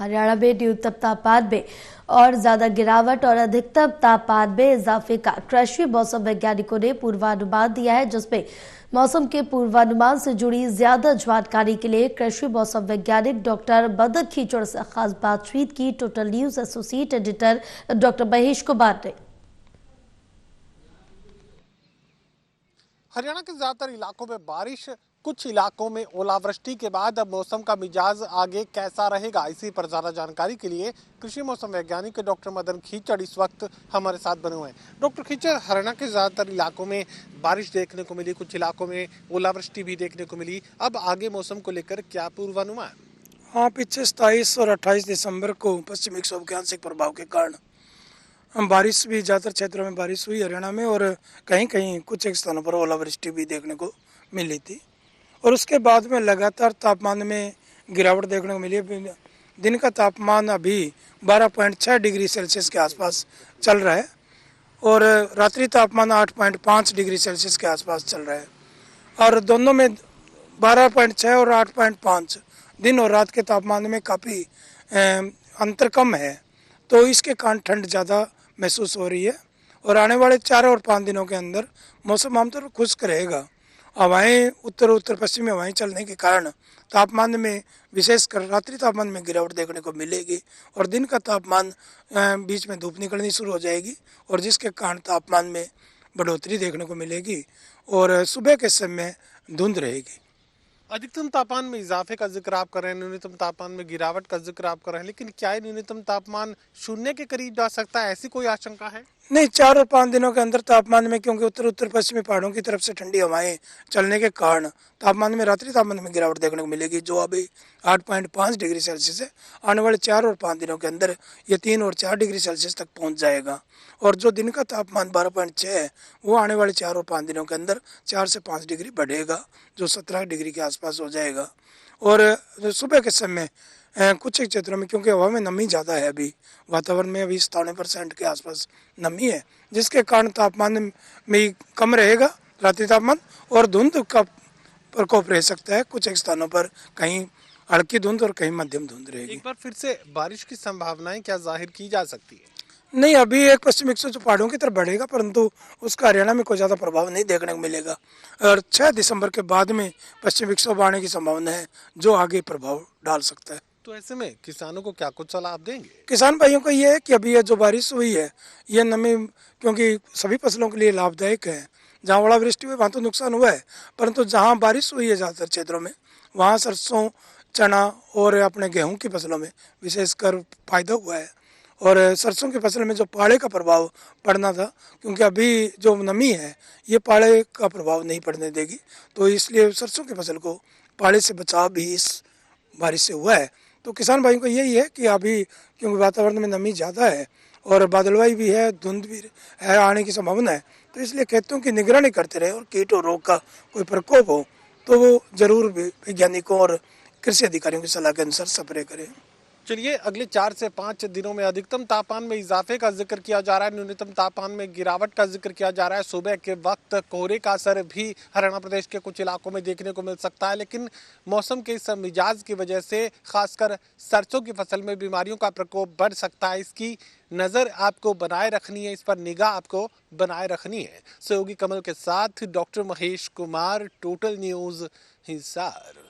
हरियाणा में न्यूनतम तापमान में और ज्यादा गिरावट और अधिकतम तापमान में इजाफे का कृषि मौसम वैज्ञानिकों ने पूर्वानुमान दिया है, जिसमें मौसम के पूर्वानुमान से जुड़ी ज्यादा जानकारी के लिए कृषि मौसम वैज्ञानिक डॉक्टर मदन खीचड़ से खास बातचीत की। Total news associate editor doctor Mahesh Kumar ने हरियाणा के ज्यादातर इलाकों में बारिश, कुछ इलाकों में ओलावृष्टि के बाद अब मौसम का मिजाज आगे कैसा रहेगा, इसी पर ज्यादा जानकारी के लिए कृषि मौसम वैज्ञानिक डॉक्टर मदन खीचड़ इस वक्त हमारे साथ बने हुए हैं। डॉक्टर खीचड़, हरियाणा के ज्यादातर इलाकों में बारिश देखने को मिली, कुछ इलाकों में ओलावृष्टि भी देखने को मिली, अब आगे मौसम को लेकर क्या पूर्वानुमान? हाँ, पीछे 27 और 28 दिसंबर को पश्चिमी विक्षोभ के आंशिक प्रभाव के कारण बारिश भी ज़्यादातर क्षेत्रों में बारिश हुई हरियाणा में, और कहीं कहीं कुछ एक स्थानों पर ओलावृष्टि भी देखने को मिली थी। और उसके बाद में लगातार तापमान में गिरावट देखने को मिली है। दिन का तापमान अभी 12.6 डिग्री सेल्सियस के आसपास चल रहा है और रात्रि तापमान 8.5 डिग्री सेल्सियस के आसपास चल रहा है, और दोनों में 12.6 और 8.5 दिन और रात के तापमान में काफ़ी अंतर कम है। तो इसके कारण ठंड ज़्यादा महसूस हो रही है और आने वाले 4 और 5 दिनों के अंदर मौसम आमतौर पर खुश्क रहेगा। हवाएं उत्तर पश्चिमी हवाएं चलने के कारण तापमान में, विशेषकर रात्रि तापमान में गिरावट देखने को मिलेगी और दिन का तापमान बीच में धूप निकलनी शुरू हो जाएगी और जिसके कारण तापमान में बढ़ोतरी देखने को मिलेगी और सुबह के समय धुंध रहेगी। अधिकतम तापमान में इजाफे का जिक्र आप कर रहे हैं, न्यूनतम तापमान में गिरावट का जिक्र आप कर रहे हैं, लेकिन क्या न्यूनतम तापमान शून्य के करीब जा सकता है, ऐसी कोई आशंका है? नहीं, 4 और 5 दिनों के अंदर तापमान में, क्योंकि उत्तर पश्चिमी पहाड़ों की तरफ से ठंडी हवाएं चलने के कारण तापमान में, रात्रि तापमान में गिरावट देखने को मिलेगी, जो अभी 8.5 डिग्री सेल्सियस है। आने वाले 4 और 5 दिनों के अंदर ये 3 और 4 डिग्री सेल्सियस तक पहुंच जाएगा और जो दिन का तापमान 12.6 है वो आने वाले 4 और 5 दिनों के अंदर 4 से 5 डिग्री बढ़ेगा, जो 17 डिग्री के आसपास हो जाएगा। और सुबह के समय कुछ एक क्षेत्रों में, क्योंकि हवा में नमी ज़्यादा है, अभी वातावरण में अभी 97% के आसपास नमी है, जिसके कारण तापमान में कम रहेगा रात्रि तापमान और धुंध का प्रकोप रह सकता है। कुछ एक स्थानों पर कहीं हल्की धुंध और कहीं मध्यम धुंध रहेगी। एक बार फिर से बारिश की संभावनाएं क्या जाहिर की जा सकती है? नहीं, अभी एक पश्चिमी विक्षोभ जो पहाड़ों की तरफ बढ़ेगा, परंतु उसका हरियाणा में कोई ज़्यादा प्रभाव नहीं देखने को मिलेगा और 6 दिसंबर के बाद में पश्चिमी विक्षोभ आने की संभावना है, जो आगे प्रभाव डाल सकता है। तो ऐसे में किसानों को क्या कुछ सलाह देंगे? किसान भाइयों को ये है कि अभी ये जो बारिश हुई है, ये नमी क्योंकि सभी फसलों के लिए लाभदायक है। जहाँ ओलावृष्टि हुई वहाँ तो नुकसान हुआ है, परंतु जहाँ बारिश हुई है ज़्यादातर क्षेत्रों में, वहाँ सरसों, चना और अपने गेहूं की फसलों में विशेषकर फायदा हुआ है। और सरसों की फसल में जो पाले का प्रभाव पड़ना था, क्योंकि अभी जो नमी है ये पाले का प्रभाव नहीं पड़ने देगी, तो इसलिए सरसों की फसल को पाले से बचाव भी इस बारिश से हुआ है। तो किसान भाइयों को यही है कि अभी क्योंकि वातावरण में नमी ज़्यादा है और बादलवाई भी है, धुंध भी है, आने की संभावना है, तो इसलिए खेतों की निगरानी करते रहे और कीट और रोग का कोई प्रकोप हो तो वो जरूर वैज्ञानिकों और कृषि अधिकारियों की सलाह के अनुसार स्प्रे करें। चलिए, अगले 4 से 5 दिनों में अधिकतम तापमान में इजाफे का जिक्र किया जा रहा है, न्यूनतम तापमान में गिरावट का जिक्र किया जा रहा है। सुबह के वक्त कोहरे का असर भी हरियाणा प्रदेश के कुछ इलाकों में देखने को मिल सकता है, लेकिन मौसम के इस मिजाज की वजह से खासकर सरसों की फसल में बीमारियों का प्रकोप बढ़ सकता है। इसकी नज़र आपको बनाए रखनी है, इस पर निगाह आपको बनाए रखनी है। सहयोगी कमल के साथ doctor Mahesh Kumar, total news, Hisar.